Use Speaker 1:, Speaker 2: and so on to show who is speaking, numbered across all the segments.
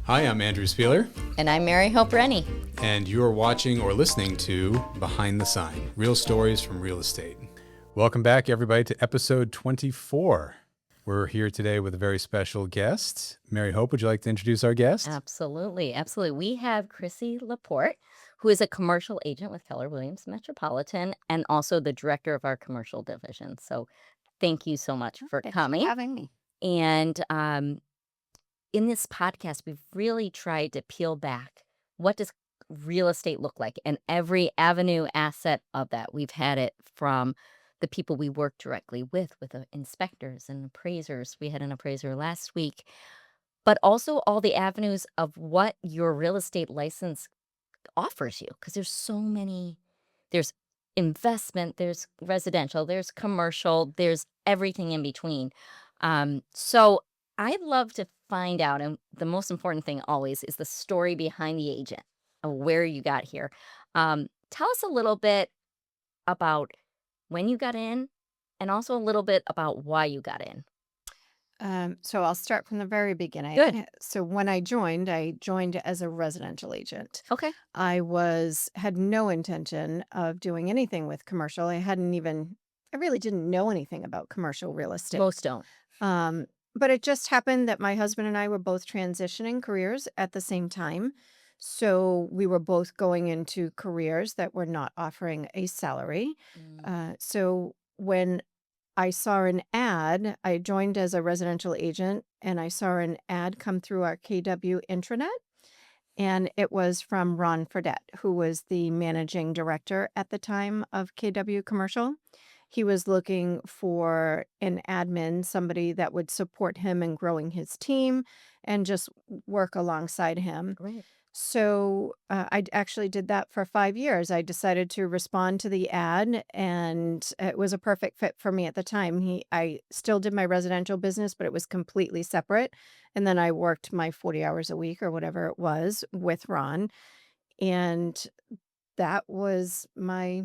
Speaker 1: Hi, I'm Andrew Spieler,
Speaker 2: And I'm Mary Hope Rennie.
Speaker 1: and you're watching or listening to Behind the Sign, Real Stories from Real Estate. Welcome back, everybody, to episode 24. We're here today with a very special guest. Mary Hope, would you like to introduce our guest?
Speaker 2: Absolutely. We have Krissy Laporte, who is a commercial agent with Keller Williams Metropolitan and also the director of our commercial division. So thank you so much for
Speaker 3: Thanks
Speaker 2: coming.
Speaker 3: for having me.
Speaker 2: And in this podcast, we've really tried to peel back what does real estate look like and every avenue asset of that. We've had it from the people we work directly with the inspectors and appraisers. We had an appraiser last week, but also all the avenues of what your real estate license offers you, because there's so many. There's investment, there's residential, there's commercial, there's everything in between. So I'd love to find out, and the most important thing always is the story behind the agent of where you got here. Tell us a little bit about when you got in and also a little bit about why you got in.
Speaker 3: So I'll start from the very beginning.
Speaker 2: Good.
Speaker 3: So when I joined as a residential agent.
Speaker 2: Okay.
Speaker 3: I had no intention of doing anything with commercial. I really didn't know anything about commercial real estate.
Speaker 2: Most don't.
Speaker 3: But it just happened that my husband and I were both transitioning careers at the same time. So we were both going into careers that were not offering a salary. So when I saw an ad, I joined as a residential agent, and I saw an ad come through our KW intranet, and it was from Ron Fredette, who was the managing director at the time of KW Commercial. He was looking for an admin, somebody that would support him in growing his team and just work alongside him.
Speaker 2: Great.
Speaker 3: So I actually did that for 5 years. I decided to respond to the ad, and it was a perfect fit for me at the time. I still did my residential business, but it was completely separate. And then I worked my 40 hours a week or whatever it was with Ron. And that was my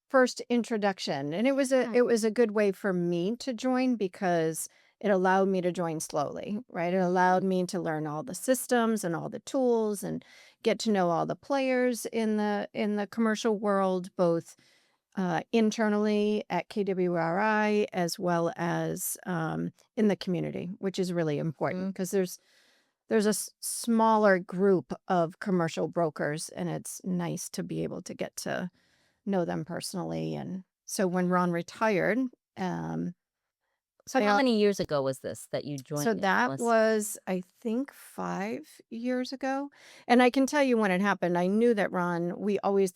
Speaker 3: first introduction. And it was a good way for me to join because it allowed me to join slowly, right? It allowed me to learn all the systems and all the tools and get to know all the players in the commercial world, both internally at KWRI as well as in the community, which is really important because there's a smaller group of commercial brokers, and it's nice to be able to get to know them personally. And so when Ron retired,
Speaker 2: So how many years ago was this that you joined?
Speaker 3: so that was, I think, 5 years ago. And I can tell you when it happened, I knew that Ron,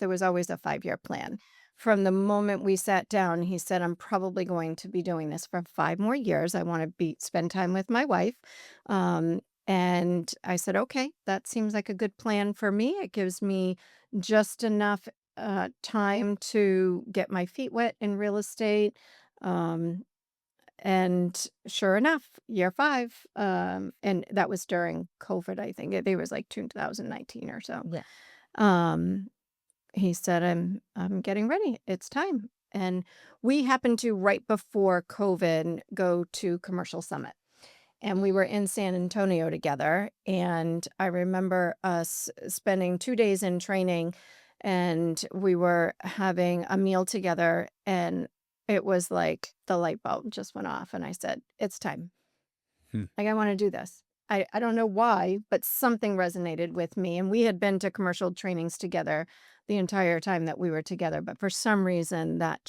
Speaker 3: there was always a 5-year plan. From the moment we sat down, he said, I'm probably going to be doing this for 5 more years. I want to spend time with my wife. And I said, okay, that seems like a good plan for me. It gives me just enough time to get my feet wet in real estate. And sure enough, year 5, and that was during COVID, I think. It was like 2019 or so.
Speaker 2: Yeah.
Speaker 3: He said, I'm getting ready. It's time. And we happened to, right before COVID, go to Commercial Summit. And we were in San Antonio together. And I remember us spending 2 days in training, and we were having a meal together, and it was like the light bulb just went off, and I said, it's time. Like, I want to do this. I don't know why, but something resonated with me. And we had been to commercial trainings together the entire time that we were together. But for some reason, that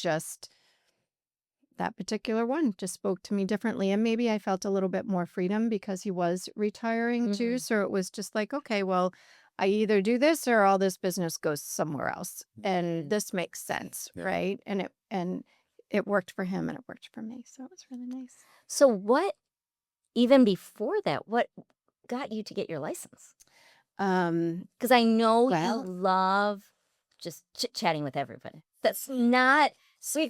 Speaker 3: particular one just spoke to me differently. And maybe I felt a little bit more freedom because he was retiring too. So it was just like, okay, well, I either do this or all this business goes somewhere else. And this makes sense, right? And it worked for him and it worked for me. So it was really nice.
Speaker 2: So what, even before that, what got you to get your license? Because I know you love just chit-chatting with everybody. That's not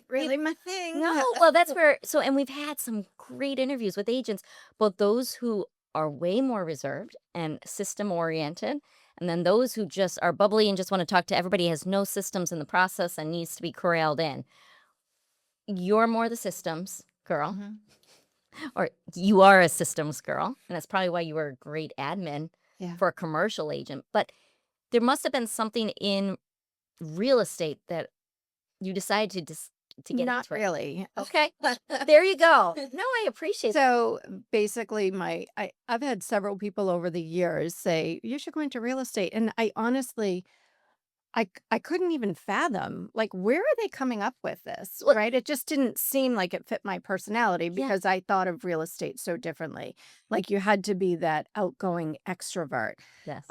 Speaker 3: really my thing.
Speaker 2: No, well, that's where, and we've had some great interviews with agents, both those who are way more reserved and system-oriented, and then those who just are bubbly and just want to talk to everybody, has no systems in the process and needs to be corralled in. You're more the systems girl.
Speaker 3: Mm-hmm.
Speaker 2: Or you are a systems girl, and that's probably why you were a great admin
Speaker 3: Yeah.
Speaker 2: for a commercial agent. But there must have been something in real estate that you decided to get
Speaker 3: Not
Speaker 2: into it.
Speaker 3: really.
Speaker 2: Okay. There you go. No, I appreciate that.
Speaker 3: So basically, I've had several people over the years say, you should go into real estate. And I honestly, I couldn't even fathom, like, where are they coming up with this,
Speaker 2: Well,
Speaker 3: right? It just didn't seem like it fit my personality
Speaker 2: yeah.
Speaker 3: because I thought of real estate so differently. Like, you had to be that outgoing extrovert.
Speaker 2: Yes.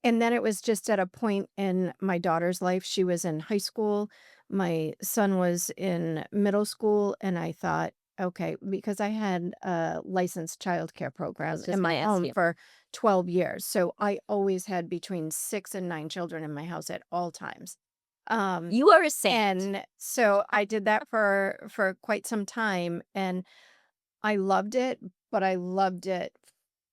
Speaker 3: And then it was just at a point in my daughter's life. She was in high school. My son was in middle school. And I thought, okay, because I had a licensed childcare
Speaker 2: I
Speaker 3: program
Speaker 2: was just
Speaker 3: in
Speaker 2: going
Speaker 3: my
Speaker 2: to ask
Speaker 3: home
Speaker 2: you.
Speaker 3: for 12 years. So I always had between 6 and 9 children in my house at all times.
Speaker 2: You are a saint.
Speaker 3: And so I did that for quite some time. And I loved it, but I loved it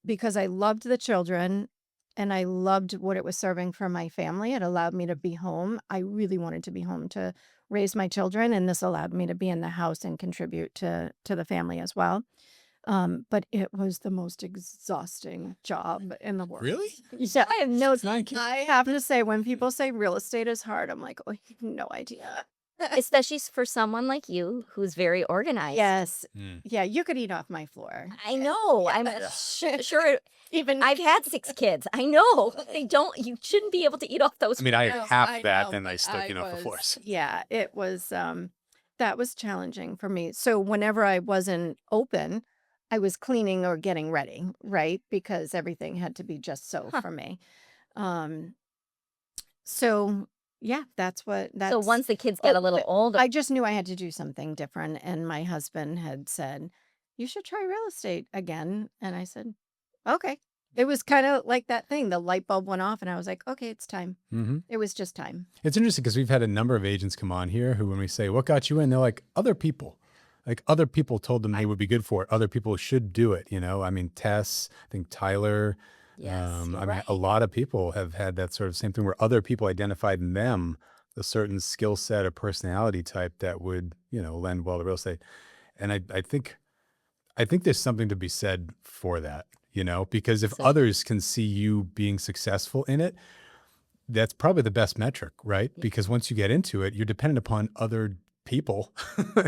Speaker 3: because I loved the children and I loved what it was serving for my family. It allowed me to be home. I really wanted to be home to raise my children, and this allowed me to be in the house and contribute to the family as well. But it was the most exhausting job in the world.
Speaker 1: Really?
Speaker 3: Yeah,
Speaker 2: I have no,
Speaker 3: I have to say, when people say real estate is hard, I'm like, oh, you have no idea.
Speaker 2: especially for someone like you who's very organized.
Speaker 3: Yes.
Speaker 1: Mm.
Speaker 3: Yeah, you could eat off my floor.
Speaker 2: I know. I'm sure.
Speaker 3: Even
Speaker 2: I've had 6 kids. I know. You shouldn't be able to eat off those.
Speaker 1: I mean, I
Speaker 3: No,
Speaker 1: ate half
Speaker 3: I
Speaker 1: that,
Speaker 3: know,
Speaker 1: and I
Speaker 3: but
Speaker 1: still
Speaker 3: I
Speaker 1: get off the
Speaker 3: was,
Speaker 1: floors.
Speaker 3: yeah, it was, that was challenging for me. So whenever I wasn't open, I was cleaning or getting ready, right? Because everything had to be just so
Speaker 2: Huh.
Speaker 3: for me. Um, so yeah,
Speaker 2: So
Speaker 3: that's,
Speaker 2: once the kids get a little
Speaker 3: but
Speaker 2: older,
Speaker 3: I just knew I had to do something different. And my husband had said, you should try real estate again. And I said, okay. It was kind of like that thing. The light bulb went off and I was like, okay, it's time.
Speaker 1: Hmm.
Speaker 3: It was just time.
Speaker 1: It's interesting because we've had a number of agents come on here who, when we say, what got you in? They're like, other people. Like, other people told them they would be good for it. Other people should do it. You know, I mean, Tess, I think Tyler.
Speaker 2: yes, you're
Speaker 1: I mean,
Speaker 2: right.
Speaker 1: a lot of people have had that sort of same thing where other people identified in them a certain skill set or personality type that would, lend well to real estate. And I think there's something to be said for that, because if
Speaker 2: So
Speaker 1: others can see you being successful in it, that's probably the best metric, right?
Speaker 2: yeah.
Speaker 1: Because once you get into it, you're dependent upon other people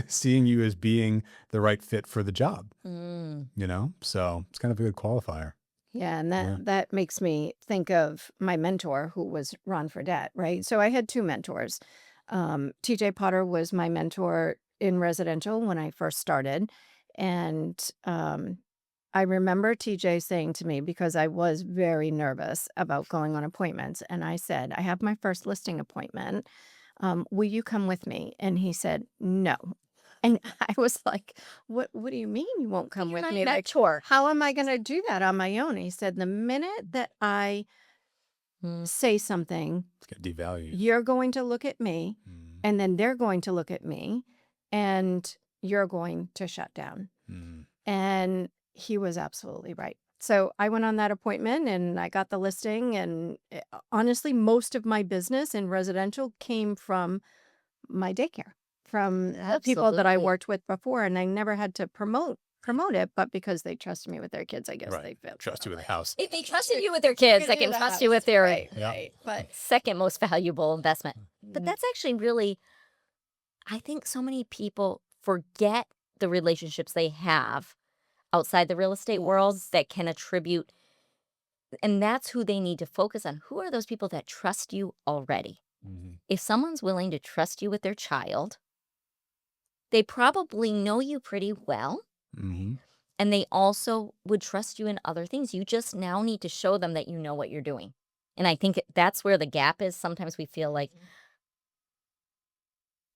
Speaker 1: seeing you as being the right fit for the job, So it's kind of a good qualifier.
Speaker 3: Yeah, and
Speaker 1: Yeah.
Speaker 3: that makes me think of my mentor, who was Ron Fredette, right? So I had 2 mentors. TJ Potter was my mentor in residential when I first started. And I remember TJ saying to me, because I was very nervous about going on appointments, and I said, I have my first listing appointment. Will you come with me? And he said, no. And I was like, what do you mean you won't come
Speaker 2: You're
Speaker 3: with
Speaker 2: my
Speaker 3: me? Like,
Speaker 2: mentor.
Speaker 3: how am I going to do that on my own? He said, the minute that I say something,
Speaker 1: It's got devalued.
Speaker 3: you're going to look at me,
Speaker 1: Mm,
Speaker 3: and then they're going to look at me, and you're going to shut down.
Speaker 1: mm.
Speaker 3: And he was absolutely right. So I went on that appointment and I got the listing. And honestly, most of my business in residential came from my daycare, from the people that I
Speaker 2: Absolutely.
Speaker 3: worked with before. And I never had to promote it, but because they trusted me with their kids, I guess they
Speaker 1: Right.
Speaker 3: felt
Speaker 1: Trust you with
Speaker 3: like,
Speaker 1: the house.
Speaker 2: If they trusted you with their kids, they can trust you with their
Speaker 3: right,
Speaker 1: Yeah.
Speaker 3: right. But
Speaker 2: second most valuable investment. But that's actually really, I think so many people forget the relationships they have outside the real estate world that can attribute, and that's who they need to focus on. Who are those people that trust you already?
Speaker 1: Mhm.
Speaker 2: If someone's willing to trust you with their child, they probably know you pretty well,
Speaker 1: Mhm.
Speaker 2: and they also would trust you in other things. You just now need to show them that you know what you're doing. And I think that's where the gap is. Sometimes we feel like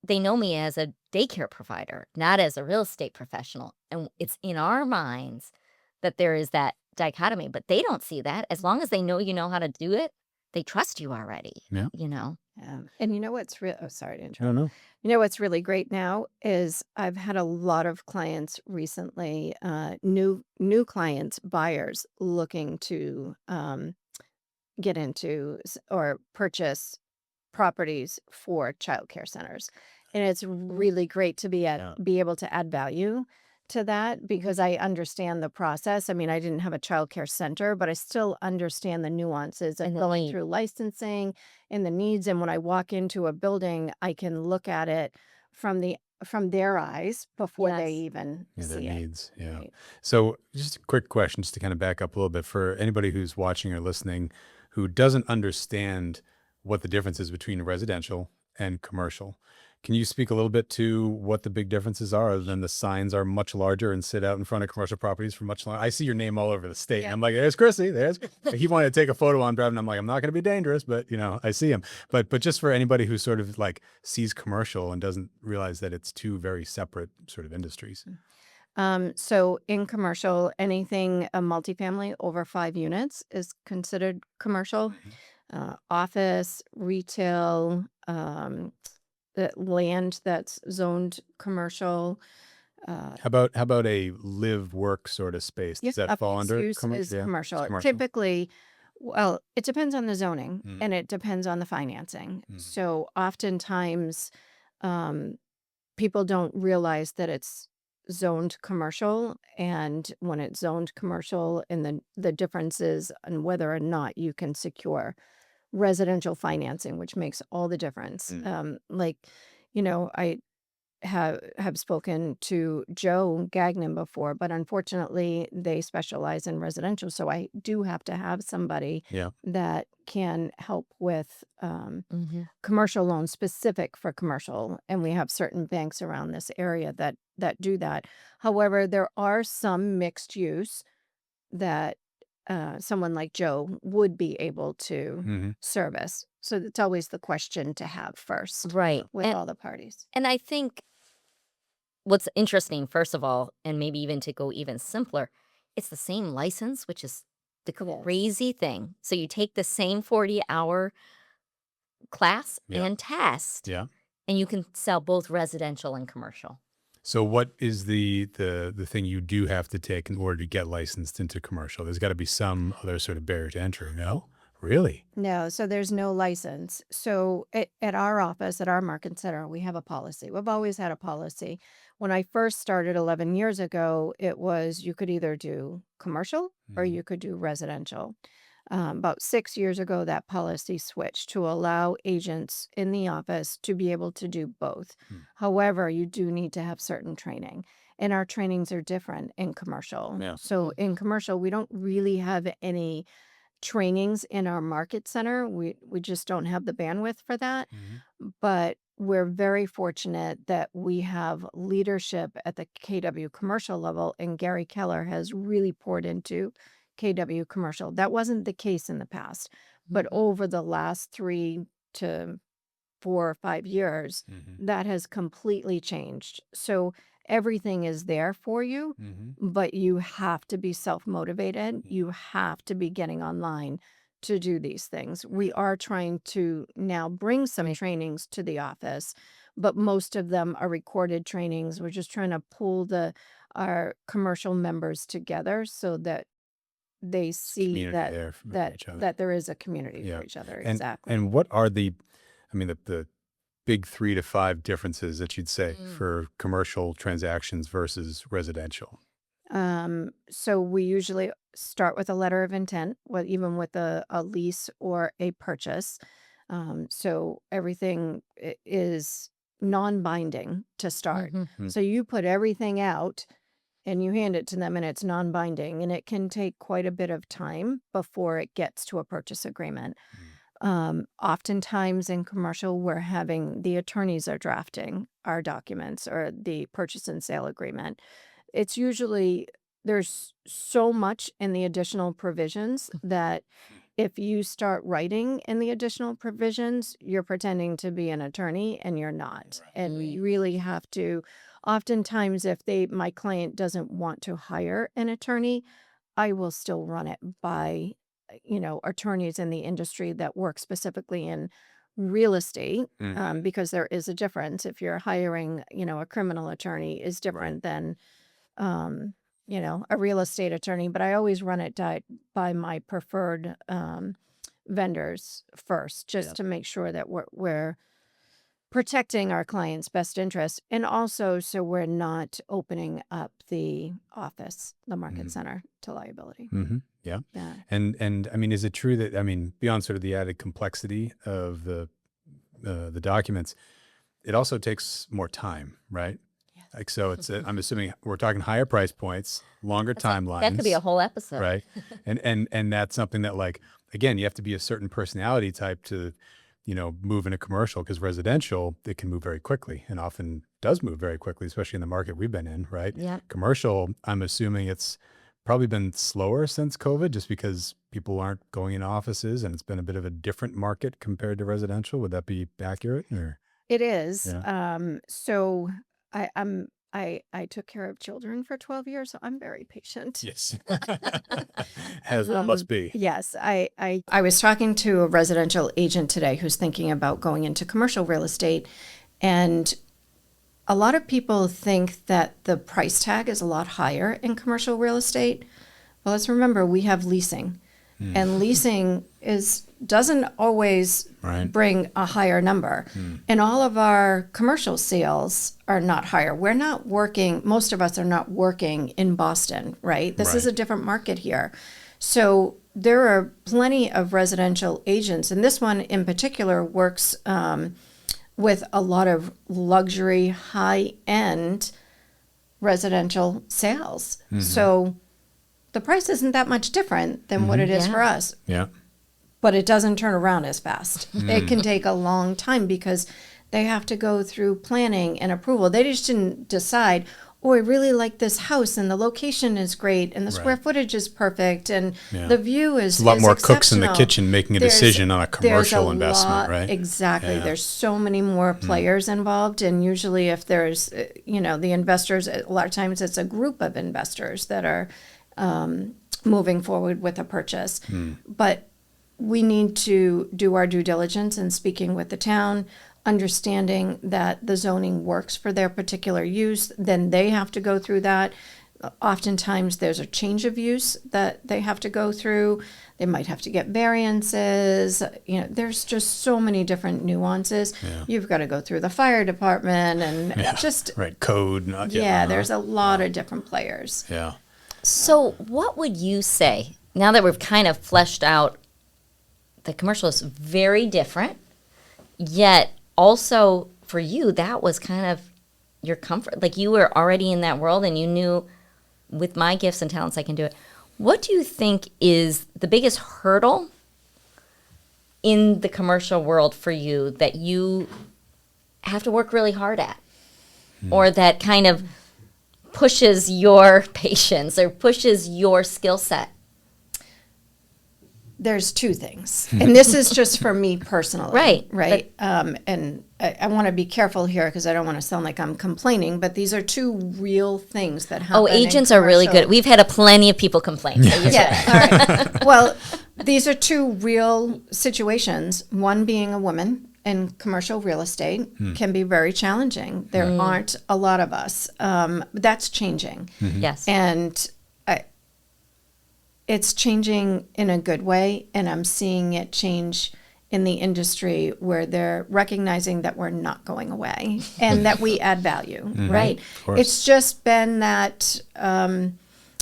Speaker 2: they know me as a daycare provider, not as a real estate professional. And it's in our minds that there is that dichotomy, but they don't see that. As long as they know you know how to do it, they trust you already.
Speaker 1: Yeah.
Speaker 3: and you know what's real? Oh, sorry to
Speaker 1: I
Speaker 3: interrupt.
Speaker 1: don't know.
Speaker 3: You know what's really great now is I've had a lot of clients recently, new clients, buyers looking to get into or purchase properties for childcare centers, and it's really great to be
Speaker 1: Yeah.
Speaker 3: able to add value to that because I understand the process. I mean, I didn't have a childcare center, but I still understand the nuances of
Speaker 2: And the
Speaker 3: going
Speaker 2: need.
Speaker 3: through licensing and the needs. And when I walk into a building, I can look at it from their eyes before they
Speaker 2: Yes.
Speaker 3: even
Speaker 1: Yeah, their
Speaker 3: see it.
Speaker 1: needs. Yeah.
Speaker 3: Right.
Speaker 1: So, just a quick question, just to kind of back up a little bit for anybody who's watching or listening who doesn't understand what the difference is between residential and commercial. Can you speak a little bit to what the big differences are, other than the signs are much larger and sit out in front of commercial properties for much longer? I see your name all over the state, and
Speaker 3: Yeah.
Speaker 1: I'm like, "There's Krissy. There's." He wanted to take a photo on driving. I'm like, "I'm not going to be dangerous, but I see him." But just for anybody who sort of like sees commercial and doesn't realize that it's two very separate sort of industries.
Speaker 3: So in commercial, anything a multifamily over 5 units is considered commercial.
Speaker 1: Mhm.
Speaker 3: Office, retail, the land that's zoned commercial.
Speaker 1: How about a live work sort of space?
Speaker 3: Yeah,
Speaker 1: Does that
Speaker 3: a
Speaker 1: fall
Speaker 3: mixed
Speaker 1: under
Speaker 3: use is
Speaker 1: commercial? Yeah, it's
Speaker 3: commercial.
Speaker 1: commercial.
Speaker 3: Typically, well, it depends on the zoning
Speaker 1: Mm,
Speaker 3: and it depends on the financing.
Speaker 1: mm,
Speaker 3: So oftentimes, um, people don't realize that it's zoned commercial, and when it's zoned commercial, and the differences on whether or not you can secure residential financing, which makes all the difference.
Speaker 1: mm.
Speaker 3: Like, I have spoken to Joe Gagnon before, but unfortunately they specialize in residential. So I do have to have somebody
Speaker 1: Yeah.
Speaker 3: that can help with
Speaker 2: Hmm.
Speaker 3: commercial loans specific for commercial. And we have certain banks around this area that do that. However, there are some mixed use that someone like Joe would be able to
Speaker 1: Hmm.
Speaker 3: service. So it's always the question to have first
Speaker 2: Right.
Speaker 3: with all the parties.
Speaker 2: And I think what's interesting, first of all, and maybe even to go even simpler, it's the same license, which is the
Speaker 3: It is.
Speaker 2: crazy thing. So you take the same 40-hour class
Speaker 1: Yeah.
Speaker 2: and test,
Speaker 1: Yeah.
Speaker 2: and you can sell both residential and commercial.
Speaker 1: So what is the thing you do have to take in order to get licensed into commercial? There's got to be some other sort of barrier to entry. No? Really?
Speaker 3: No, so there's no license. So at our office, at our market center, we have a policy. We've always had a policy. When I first started 11 years ago, it was you could either do commercial or
Speaker 1: Mhm.
Speaker 3: you could do residential. About 6 years ago, that policy switched to allow agents in the office to be able to do both.
Speaker 1: Hmm.
Speaker 3: However, you do need to have certain training, and our trainings are different in commercial.
Speaker 1: Yeah.
Speaker 3: So in commercial, we don't really have any trainings in our market center. We just don't have the bandwidth for that.
Speaker 1: Mhm.
Speaker 3: But we're very fortunate that we have leadership at the KW commercial level, and Gary Keller has really poured into KW commercial. That wasn't the case in the past, but
Speaker 2: Mhm.
Speaker 3: over the last 3 to 4 or 5 years,
Speaker 1: Mhm.
Speaker 3: that has completely changed. So everything is there for you,
Speaker 1: Mhm.
Speaker 3: but you have to be self-motivated. You have to be getting online to do these things. We are trying to now bring some
Speaker 2: Right.
Speaker 3: trainings to the office, but most of them are recorded trainings. We're just trying to pull our commercial members together so that they see
Speaker 1: Community
Speaker 3: that
Speaker 1: there for
Speaker 3: that
Speaker 1: each other.
Speaker 3: that there is a community
Speaker 1: Yeah.
Speaker 3: for each other.
Speaker 1: And
Speaker 3: Exactly.
Speaker 1: and what are the big 3 to 5 differences that you'd say
Speaker 2: Mm.
Speaker 1: for commercial transactions versus residential?
Speaker 3: So we usually start with a letter of intent, even with a lease or a purchase. So everything is non-binding to start.
Speaker 2: Mhm.
Speaker 1: Hmm.
Speaker 3: So you put everything out and you hand it to them and it's non-binding, and it can take quite a bit of time before it gets to a purchase agreement.
Speaker 1: Mm.
Speaker 3: Oftentimes in commercial, we're having the attorneys are drafting our documents or the purchase and sale agreement. It's usually there's so much in the additional provisions that if you start writing in the additional provisions, you're pretending to be an attorney and you're not. And
Speaker 2: Right.
Speaker 3: you really have to, oftentimes, if my client doesn't want to hire an attorney, I will still run it by, attorneys in the industry that work specifically in real estate,
Speaker 1: Mhm.
Speaker 3: because there is a difference. If you're hiring, a criminal attorney is
Speaker 1: Right.
Speaker 3: different than um, a real estate attorney, but I always run it by my preferred vendors first, just
Speaker 2: Yep.
Speaker 3: to make sure that we're protecting our clients' best interest, and also so we're not opening up the office, the market center, to liability.
Speaker 1: Yeah.
Speaker 3: Yeah.
Speaker 1: And I mean, is it true that, I mean, beyond sort of the added complexity of the documents, it also takes more time, right?
Speaker 3: Yes.
Speaker 1: Like, so it's, I'm assuming we're talking higher price points, longer timelines.
Speaker 2: That could be a whole episode.
Speaker 1: Right. And that's something that, like, again, you have to be a certain personality type to, move in a commercial, because residential, it can move very quickly and often does move very quickly, especially in the market we've been in, right?
Speaker 2: Yeah.
Speaker 1: Commercial, I'm assuming it's probably been slower since COVID, just because people aren't going into offices and it's been a bit of a different market compared to residential. Would that be accurate? Or
Speaker 3: It is.
Speaker 1: Yeah.
Speaker 3: So I took care of children for 12 years, so I'm very patient.
Speaker 1: Yes. As it must be.
Speaker 3: Yes, I was talking to a residential agent today who's thinking about going into commercial real estate, and a lot of people think that the price tag is a lot higher in commercial real estate. Well, let's remember we have leasing, and leasing doesn't always bring a higher number. And all of our commercial sales are not higher. We're not working, most of us are not working in Boston, right? This is a different market here. So there are plenty of residential agents, and this one in particular works with a lot of luxury, high-end residential sales. So the price isn't that much different than what it is for us.
Speaker 1: Yeah.
Speaker 3: But it doesn't turn around as fast. It can take a long time because they have to go through planning and approval. They just didn't decide, oh, I really like this house and the location is great and the square footage is perfect and the view is
Speaker 1: a lot more cooks in the
Speaker 3: exceptional.
Speaker 1: kitchen making a decision on a commercial investment, right?
Speaker 3: Exactly.
Speaker 1: Yeah.
Speaker 3: There's so many more players involved, and usually if there's, the investors, a lot of times it's a group of investors that are moving forward with a purchase. But we need to do our due diligence in speaking with the town, understanding that the zoning works for their particular use. Then they have to go through that. Oftentimes there's a change of use that they have to go through. They might have to get variances. There's just so many different nuances. You've got to go through the fire department and
Speaker 1: code.
Speaker 3: There's a lot of different players.
Speaker 1: Yeah.
Speaker 2: So what would you say, now that we've kind of fleshed out the commercial is very different, yet also for you, that was kind of your comfort. Like you were already in that world and you knew with my gifts and talents, I can do it. What do you think is the biggest hurdle in the commercial world for you that you have to work really hard at, or that kind of pushes your patience or pushes your skill set?
Speaker 3: There's two things, and this is just for me personally. Right. And I want to be careful here because I don't want to sound like I'm complaining, but these are two real things that happen.
Speaker 2: Oh, agents are really good. We've had plenty of people complain. So
Speaker 3: All right. Well, these are two real situations. One being a woman in commercial real estate can be very challenging. There aren't a lot of us. That's changing.
Speaker 2: Yes.
Speaker 3: And it's changing in a good way, and I'm seeing it change in the industry where they're recognizing that we're not going away and that we add value, right? It's just been that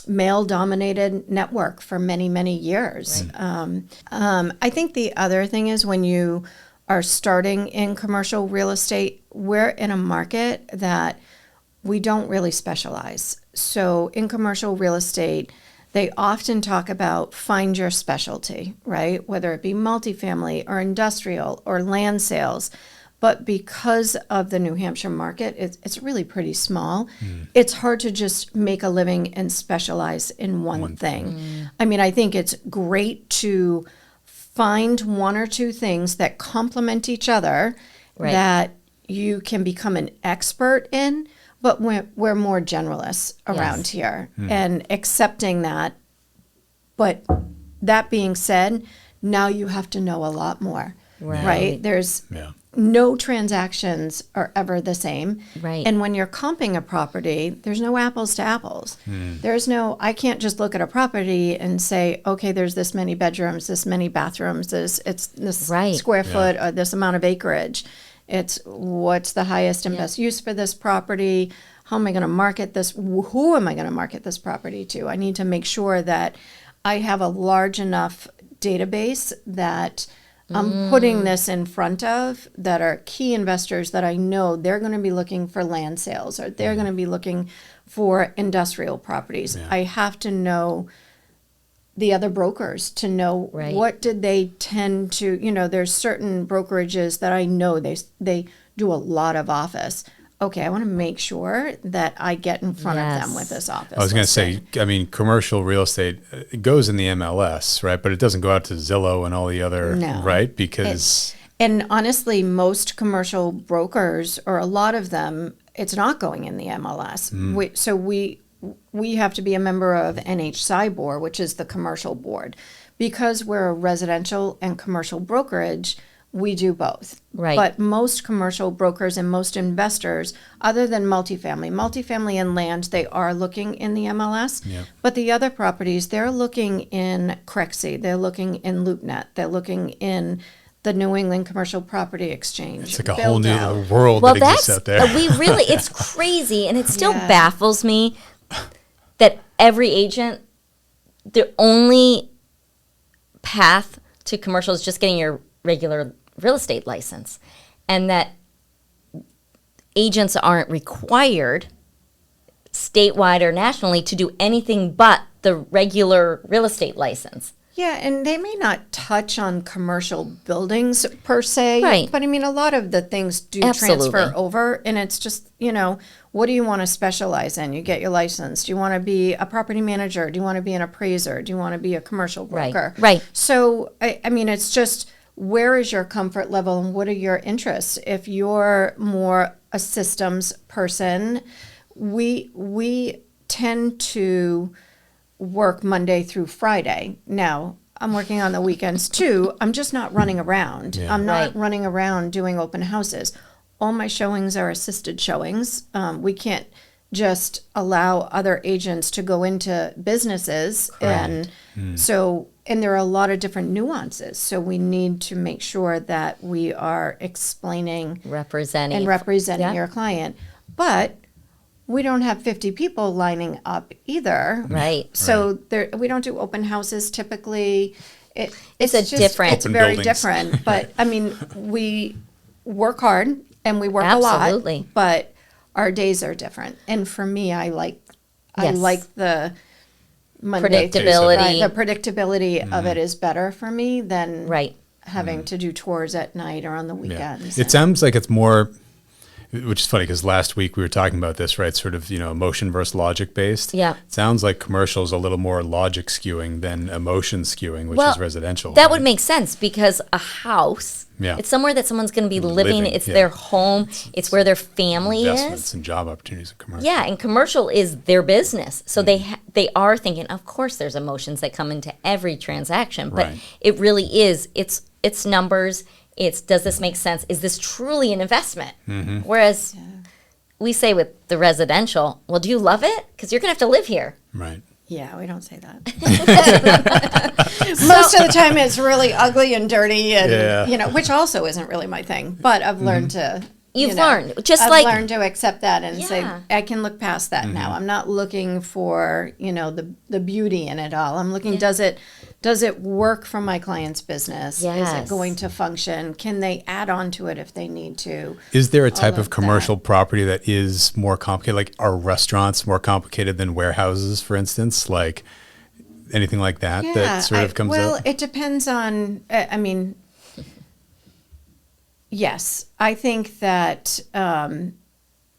Speaker 3: male-dominated network for many, many years. I think the other thing is when you are starting in commercial real estate, we're in a market that we don't really specialize. So in commercial real estate, they often talk about find your specialty, right? Whether it be multifamily or industrial or land sales. But because of the New Hampshire market, it's really pretty small. It's hard to just make a living and specialize in one thing. I mean, I think it's great to find one or two things that complement each other that you can become an expert in. But we're more generalists around here and accepting that. But that being said, now you have to know a lot more, right? There's no transactions are ever the same.
Speaker 2: Right.
Speaker 3: And when you're comping a property, there's no apples to apples. There's no, I can't just look at a property and say, okay, there's this many bedrooms, this many bathrooms, it's this square foot or this amount of acreage. It's what's the highest and
Speaker 2: Yeah.
Speaker 3: best use for this property? How am I going to market this? Who am I going to market this property to? I need to make sure that I have a large enough database that I'm putting this in front of that are key investors that I know they're going to be looking for land sales or they're going to be looking for industrial properties.
Speaker 1: Yeah.
Speaker 3: I have to know the other brokers to know
Speaker 2: Right.
Speaker 3: what did they tend to, there's certain brokerages that I know they do a lot of office. Okay, I want to make sure that I get in front of them
Speaker 2: Yes.
Speaker 3: with this office.
Speaker 1: I was going to
Speaker 3: listing.
Speaker 1: say, I mean, commercial real estate, it goes in the MLS, right? But it doesn't go out to Zillow and all the other,
Speaker 3: No.
Speaker 1: right? Because
Speaker 3: And honestly, most commercial brokers, or a lot of them, it's not going in the MLS. We have to be a member of NHCIBOR, which is the commercial board. Because we're a residential and commercial brokerage, we do both.
Speaker 2: Right.
Speaker 3: But most commercial brokers and most investors, other than multifamily and land, they are looking in the MLS.
Speaker 1: Yeah.
Speaker 3: But the other properties, they're looking in Krissy, they're looking in LoopNet, they're looking in the New England Commercial Property Exchange.
Speaker 1: it's like a whole new
Speaker 3: Built-Out.
Speaker 1: world
Speaker 2: Well,
Speaker 1: that exists out there.
Speaker 2: it's crazy. And it still
Speaker 3: Yeah.
Speaker 2: baffles me that every agent, the only path to commercial is just getting your regular real estate license. And that agents aren't required statewide or nationally to do anything but the regular real estate license.
Speaker 3: Yeah, and they may not touch on commercial buildings per se,
Speaker 2: Right.
Speaker 3: but I mean, a lot of the things do
Speaker 2: Absolutely.
Speaker 3: transfer over, and it's just, what do you want to specialize in? You get your license. Do you want to be a property manager? Do you want to be an appraiser? Do you want to be a commercial
Speaker 2: Right,
Speaker 3: broker?
Speaker 2: right.
Speaker 3: So, I mean, it's just, where is your comfort level and what are your interests? If you're more a systems person, we tend to work Monday through Friday. Now, I'm working on the weekends too. I'm just not running around.
Speaker 1: Yeah.
Speaker 3: I'm not
Speaker 2: Right.
Speaker 3: running around doing open houses. All my showings are assisted showings. We can't just allow other agents to go into businesses. And and there are a lot of different nuances. So we need to make sure that we are explaining
Speaker 2: Representing.
Speaker 3: and representing
Speaker 2: Yeah.
Speaker 3: your client. But we don't have 50 people lining up either.
Speaker 2: Right.
Speaker 3: So we don't do open houses typically. It's
Speaker 2: a different-
Speaker 3: It's
Speaker 1: Open
Speaker 3: very
Speaker 1: buildings.
Speaker 3: different. But I mean, we work hard and we work
Speaker 2: Absolutely.
Speaker 3: a lot. But our days are different. And for me, I like
Speaker 2: Yes.
Speaker 3: the Monday through-
Speaker 2: Predictability.
Speaker 3: right, the predictability of it is better for me than
Speaker 2: Right.
Speaker 3: having to do tours at night or on the
Speaker 1: Yeah.
Speaker 3: weekends.
Speaker 1: It sounds like it's more, which is funny because last week we were talking about this, right? Sort of, emotion versus logic based.
Speaker 2: Yeah.
Speaker 1: It sounds like commercial is a little more logic skewing than emotion skewing, which
Speaker 2: Well,
Speaker 1: is residential.
Speaker 2: That
Speaker 1: right?
Speaker 2: would make sense because a house,
Speaker 1: Yeah.
Speaker 2: it's somewhere that someone's going to be living.
Speaker 1: Living,
Speaker 2: It's
Speaker 1: yeah.
Speaker 2: their home. It's where their family
Speaker 1: investments
Speaker 2: is.
Speaker 1: and job opportunities in commercial.
Speaker 2: Yeah, and commercial is their business. So they are thinking, of course there's emotions that come into every transaction, but
Speaker 1: Right.
Speaker 2: it really is it's numbers. It's does this make sense? Is this truly an investment?
Speaker 1: Mm-hmm.
Speaker 2: Whereas we say with the residential, well, do you love it? Because you're going to have to live here.
Speaker 1: Right.
Speaker 3: Yeah, we don't say that. Most of the time it's really ugly and dirty and,
Speaker 1: Yeah.
Speaker 3: which also isn't really my thing. But I've learned to,
Speaker 2: You've learned. Just
Speaker 3: I've
Speaker 2: like-
Speaker 3: learned to accept that and say,
Speaker 2: Yeah.
Speaker 3: I can look past that now. I'm not looking for, the beauty in it all. I'm looking, does it work for my client's business? Is
Speaker 2: Yes.
Speaker 3: it going to function? Can they add on to it if they need to?
Speaker 1: Is there a type
Speaker 3: of
Speaker 1: of commercial property that is more complicated? Like, are restaurants more complicated than warehouses, for instance? Like anything like that that sort of comes
Speaker 3: well,
Speaker 1: up?
Speaker 3: it depends on, I mean, yes, I think that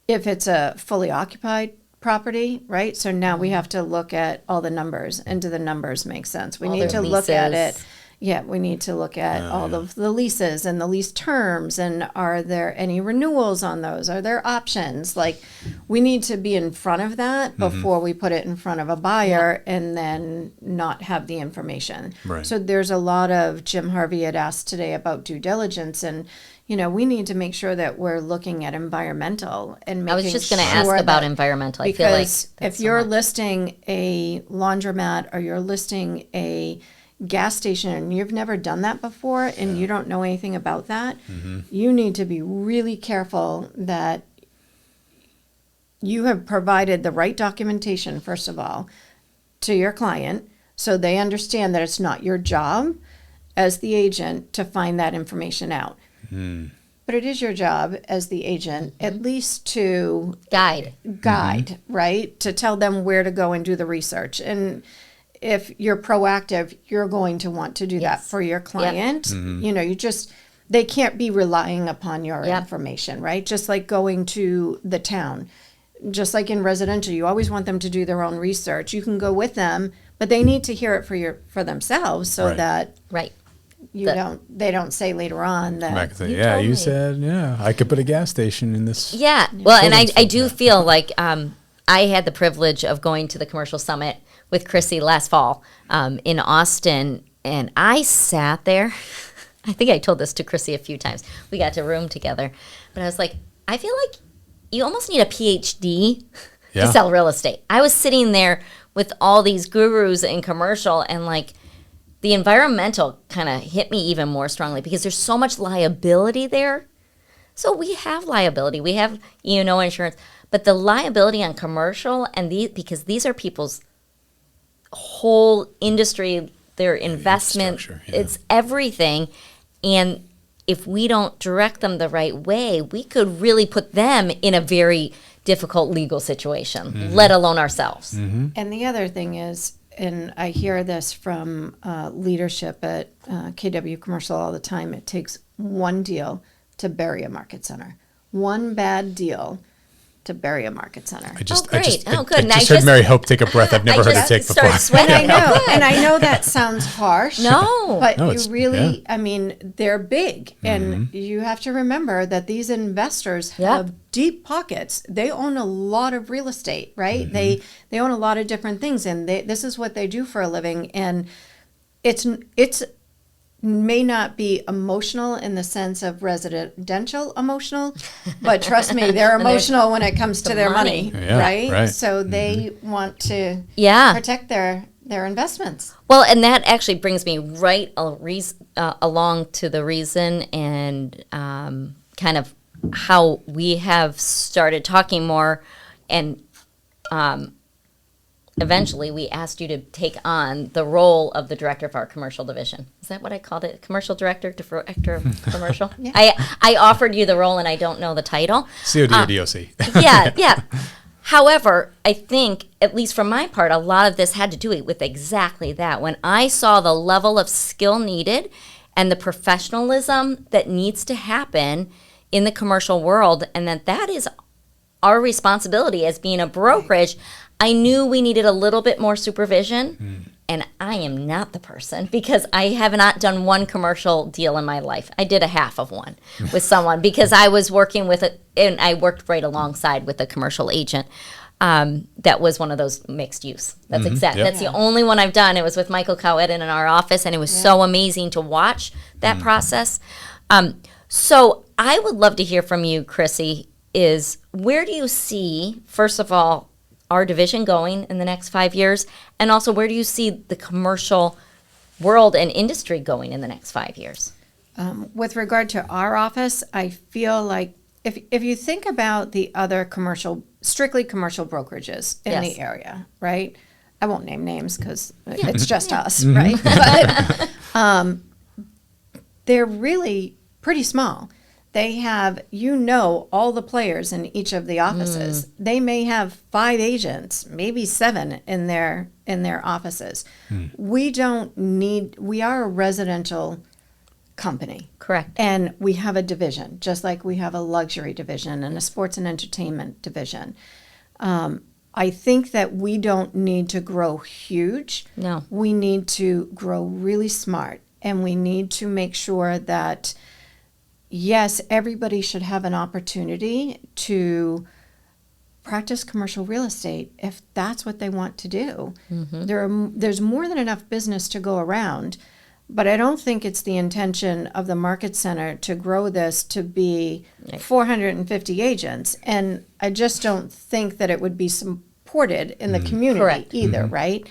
Speaker 3: if it's a fully occupied property, right? So now we have to look at all the numbers, and do the numbers make sense? We
Speaker 2: All
Speaker 3: need
Speaker 2: their
Speaker 3: to look at it.
Speaker 2: leases.
Speaker 3: Yeah, we need to look at all of the leases and the lease terms, and are there any renewals on those? Are there options? Like, we need to be in front of that before we put it in front of a buyer and then not have the information.
Speaker 1: Right.
Speaker 3: So there's a lot of, Jim Harvey had asked today about due diligence, and we need to make sure that we're looking at environmental and making
Speaker 2: I was just going to ask
Speaker 3: sure
Speaker 2: about
Speaker 3: that-
Speaker 2: environmental. I feel like
Speaker 3: because
Speaker 2: that's
Speaker 3: if
Speaker 2: so
Speaker 3: you're
Speaker 2: much.
Speaker 3: listing a laundromat or you're listing a gas station and you've never done that before and you don't know anything about that, you need to be really careful that you have provided the right documentation, first of all, to your client so they understand that it's not your job as the agent to find that information out. But it is your job as the agent at least to
Speaker 2: Guide,
Speaker 3: right? To tell them where to go and do the research. And if you're proactive, you're going to want to do that for your client. You know, they can't be relying upon your information, right? Just like going to the town. Just like in residential, you always want them to do their own research. You can go with them, but they need to hear it for themselves so that they don't say later on that
Speaker 1: you said I could put a gas station in this.
Speaker 2: Well, and I do feel like I had the privilege of going to the commercial summit with Krissy last fall in Austin, and I sat there. I think I told this to Krissy a few times. We got to room together, but I was like, I feel like you almost need a PhD to sell real estate. I was sitting there with all these gurus in commercial, and like the environmental kind of hit me even more strongly because there's so much liability there. So we have liability, we have insurance, but the liability on commercial because these are people's whole industry, their investment, it's everything, and if we don't direct them the right way, we could really put them in a very difficult legal situation, let alone ourselves.
Speaker 3: And the other thing is, and I hear this from leadership at KW Commercial all the time, it takes one deal to bury a market center. One bad deal to bury a market center.
Speaker 2: Good.
Speaker 1: I just heard Mary Hope take a breath I've never heard her take before.
Speaker 3: And I know that sounds harsh. But you really, I mean, they're big. And you have to remember that these investors have deep pockets. They own a lot of real estate, right? They own a lot of different things. And this is what they do for a living. And it's may not be emotional in the sense of residential emotional, but trust me, they're emotional when it comes to their money, right? So they want to protect their investments.
Speaker 2: Well, and that actually brings me right along to the reason and kind of how we have started talking more, and eventually we asked you to take on the role of the director of our commercial division. Is that what I called it? Commercial director of commercial? I offered you the role and I don't know the title.
Speaker 1: COD or DOC.
Speaker 2: Yeah. However, I think, at least from my part, a lot of this had to do with exactly that. When I saw the level of skill needed and the professionalism that needs to happen in the commercial world, and that is our responsibility as being a brokerage, I knew we needed a little bit more supervision, and I am not the person because I have not done one commercial deal in my life. I did a half of one with someone because I was working with and I worked right alongside with a commercial agent that was one of those mixed use. That's That's the only one I've done. It was with Michael Cowett in our office, and it was so amazing to watch that process. So I would love to hear from you, Krissy, is where do you see, first of all, our division going in the next 5 years? And also, where do you see the commercial world and industry going in the next 5 years?
Speaker 3: With regard to our office, I feel like if you think about the other strictly commercial brokerages in the area, right? I won't name names because it's just us, right? But they're really pretty small. They have, all the players in each of the offices. They may have 5 agents, maybe 7 in their offices. We are a residential company.
Speaker 2: Correct.
Speaker 3: And we have a division, just like we have a luxury division and a sports and entertainment division. I think that we don't need to grow huge.
Speaker 2: No.
Speaker 3: We need to grow really smart, and we need to make sure that yes, everybody should have an opportunity to practice commercial real estate if that's what they want to do. There's more than enough business to go around, but I don't think it's the intention of the market center to grow this to be 450 agents. And I just don't think that it would be supported in the community either, right?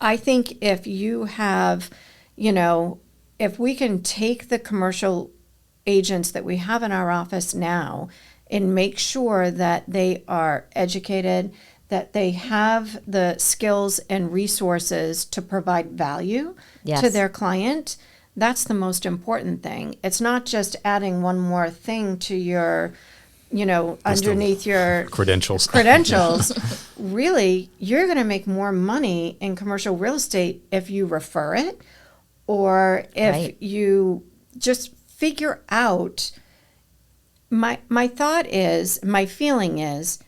Speaker 3: I think if you have, if we can take the commercial agents that we have in our office now and make sure that they are educated, that they have the skills and resources to provide value to their client, that's the most important thing. It's not just adding one more thing to your, underneath your
Speaker 1: credentials.
Speaker 3: Really, you're going to make more money in commercial real estate if you refer it, or if you just figure out. My feeling is,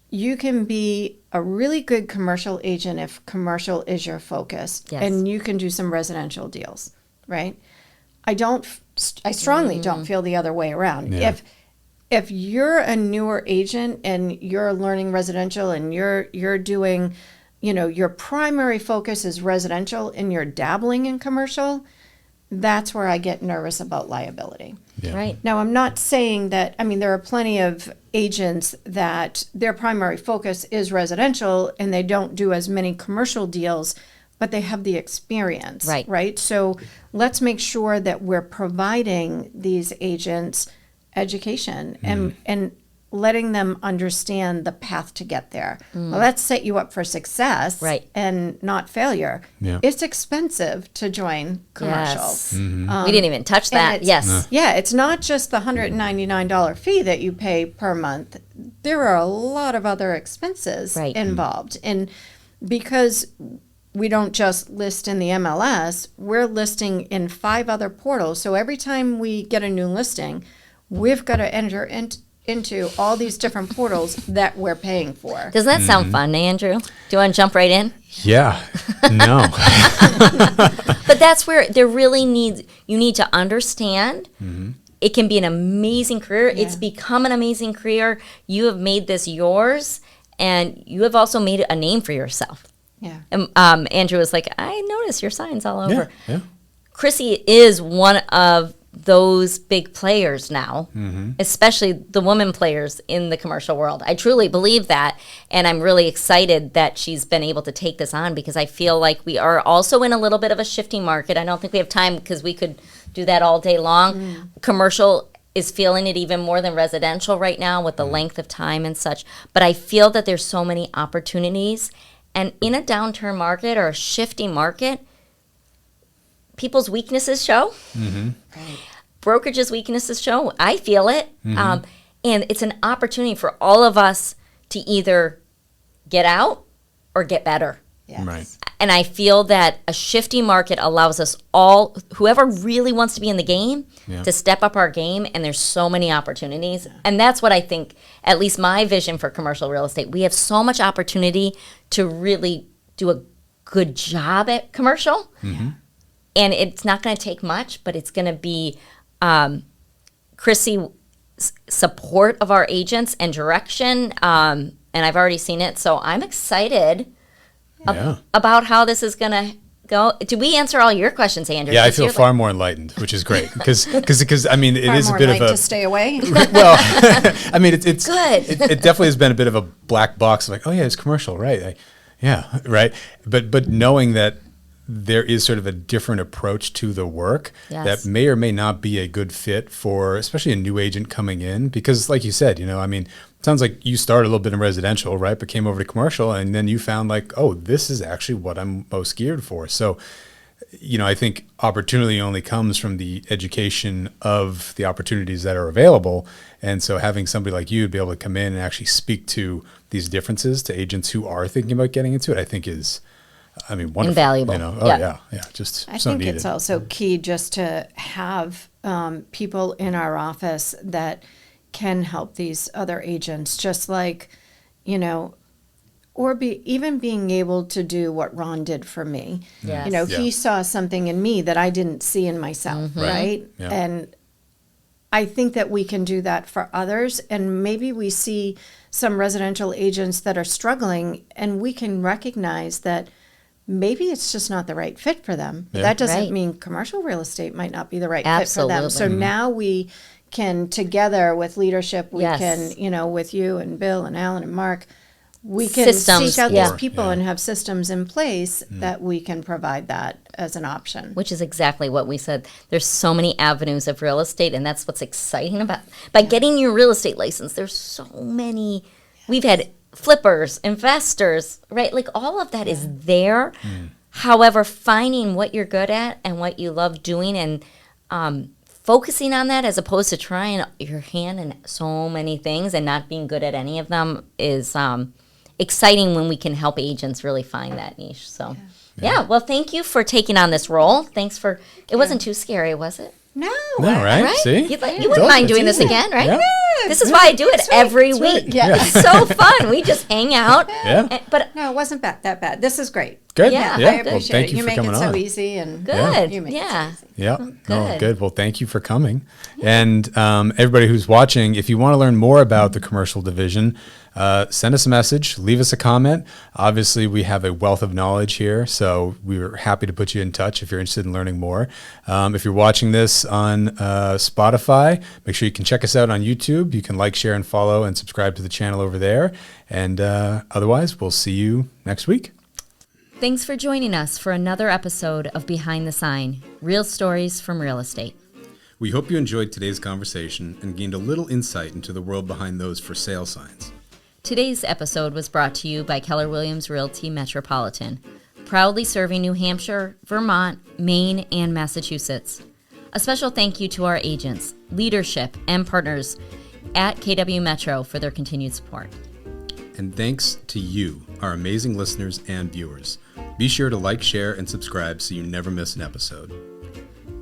Speaker 3: you can be a really good commercial agent if commercial is your focus, and you can do some residential deals, right? I strongly don't feel the other way around.
Speaker 1: Yeah.
Speaker 3: If you're a newer agent and you're learning residential and you're doing, your primary focus is residential and you're dabbling in commercial, that's where I get nervous about liability.
Speaker 1: Yeah.
Speaker 2: Right.
Speaker 3: Now, I'm not saying that, there are plenty of agents that their primary focus is residential and they don't do as many commercial deals, but they have the experience. Right. So let's make sure that we're providing these agents education and letting them understand the path to get there. Well, let's set you up for success and not failure.
Speaker 1: Yeah.
Speaker 3: It's expensive to join commercial.
Speaker 2: Yes. We didn't even touch that.
Speaker 3: Yeah, it's not just the $199 fee that you pay per month. There are a lot of other expenses involved. And because we don't just list in the MLS, we're listing in 5 other portals. So every time we get a new listing, we've got to enter into all these different portals that we're paying for.
Speaker 2: Doesn't that sound fun, Andrew? Do you want to jump right in?
Speaker 1: Yeah. No.
Speaker 2: But that's where you need to understand. It can be an amazing career.
Speaker 3: Yeah.
Speaker 2: It's become an amazing career. You have made this yours, and you have also made a name for yourself.
Speaker 3: Yeah.
Speaker 2: Andrew was like, I notice your signs all over.
Speaker 1: Yeah.
Speaker 2: Krissy is one of those big players now, especially the women players in the commercial world. I truly believe that, and I'm really excited that she's been able to take this on, because I feel like we are also in a little bit of a shifting market. I don't think we have time, because we could do that all day long. Commercial is feeling it even more than residential right now with the length of time and such, but I feel that there's so many opportunities, and in a downturn market or a shifting market, people's weaknesses show. Brokerage's weaknesses show. I feel it. And it's an opportunity for all of us to either get out or get better.
Speaker 3: Yes.
Speaker 1: Right.
Speaker 2: And I feel that a shifting market allows us all, whoever really wants to be in the game, to step up our game. And there's so many opportunities. Yeah. And that's what I think, at least my vision for commercial real estate. We have so much opportunity to really do a good job at commercial. And it's not going to take much, but it's going to be Krissy support of our agents and direction. And I've already seen it. So I'm excited about how this is going to go. Did we answer all your questions, Andrew?
Speaker 1: Yeah, I feel far more enlightened, which is great. Because I mean, it is a bit of a...
Speaker 3: to stay away.
Speaker 1: Well, I mean, it's
Speaker 2: good.
Speaker 1: It definitely has been a bit of a black box. Like, oh yeah, it's commercial, right? Right. But knowing that there is sort of a different approach to the work that may or may not be a good fit for, especially a new agent coming in. Because like you said, I mean, it sounds like you started a little bit in residential, right? But came over to commercial, and then you found like, oh, this is actually what I'm most geared for. So, I think opportunity only comes from the education of the opportunities that are available. And so having somebody like you be able to come in and actually speak to these differences to agents who are thinking about getting into it, I think is, wonderful.
Speaker 2: Invaluable.
Speaker 1: Yeah. Just
Speaker 3: I
Speaker 1: so
Speaker 3: think
Speaker 1: needed.
Speaker 3: it's also key just to have people in our office that can help these other agents, just like, or even being able to do what Ron did for me.
Speaker 2: Yes.
Speaker 3: He saw something in me that I didn't see in myself, right?
Speaker 1: Yeah.
Speaker 3: And I think that we can do that for others, and maybe we see some residential agents that are struggling, and we can recognize that maybe it's just not the right fit for them.
Speaker 1: Yeah.
Speaker 3: That doesn't
Speaker 2: Right.
Speaker 3: mean commercial real estate might not be the right
Speaker 2: Absolutely.
Speaker 3: fit for them. So now we can, together with leadership, we
Speaker 2: Yes.
Speaker 3: can, with you and Bill and Alan and Mark, we can
Speaker 2: systems,
Speaker 3: seek out
Speaker 2: yeah.
Speaker 3: these people
Speaker 1: Yeah.
Speaker 3: and have systems in place that we can provide that as an option.
Speaker 2: Which is exactly what we said. There's so many avenues of real estate, and that's what's exciting about by getting your real estate license. There's so many. We've had flippers, investors, right? Like all of that is there. However, finding what you're good at and what you love doing and focusing on that as opposed to trying your hand in so many things and not being good at any of them is exciting when we can help agents really find that niche. So, yeah. Well, thank you for taking on this role. Thanks for, it wasn't too scary, was it?
Speaker 3: No.
Speaker 1: No, right?
Speaker 2: Right?
Speaker 1: See?
Speaker 2: You wouldn't mind doing this again, right?
Speaker 1: Yeah.
Speaker 2: This is why I do it every week.
Speaker 3: Yeah.
Speaker 2: It's so fun. We just hang out.
Speaker 1: Yeah.
Speaker 2: But
Speaker 3: No, it wasn't that bad. This is great.
Speaker 1: Good.
Speaker 2: Yeah,
Speaker 3: I
Speaker 1: Well,
Speaker 3: appreciate
Speaker 1: thank
Speaker 3: it.
Speaker 1: you
Speaker 3: You
Speaker 1: for
Speaker 3: make
Speaker 1: coming
Speaker 3: it so
Speaker 1: on.
Speaker 3: easy and
Speaker 2: good.
Speaker 3: You make it so
Speaker 2: Yeah.
Speaker 3: easy.
Speaker 1: Yeah. No,
Speaker 2: good.
Speaker 1: good. Well, thank you for coming. And everybody who's watching, if you want to learn more about the commercial division, send us a message, leave us a comment. Obviously, we have a wealth of knowledge here, so we're happy to put you in touch if you're interested in learning more. If you're watching this on Spotify, make sure you can check us out on YouTube. You can like, share, and follow and subscribe to the channel over there. And otherwise, we'll see you next week.
Speaker 2: Thanks for joining us for another episode of Behind the Sign, Real Stories from Real Estate.
Speaker 1: We hope you enjoyed today's conversation and gained a little insight into the world behind those for sale signs.
Speaker 2: Today's episode was brought to you by Keller Williams Realty Metropolitan, proudly serving New Hampshire, Vermont, Maine, and Massachusetts. A special thank you to our agents, leadership, and partners at KW Metro for their continued support.
Speaker 1: And thanks to you, our amazing listeners and viewers. Be sure to like, share, and subscribe so you never miss an episode.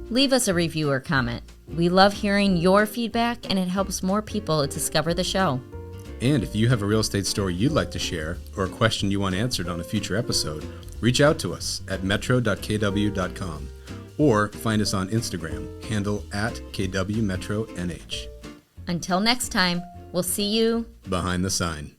Speaker 2: Leave us a review or comment. We love hearing your feedback, and it helps more people discover the show.
Speaker 1: And if you have a real estate story you'd like to share or a question you want answered on a future episode, reach out to us at metro.kw.com or find us on Instagram, handle @KWMetroNH.
Speaker 2: Until next time, we'll see you
Speaker 1: Behind the Sign.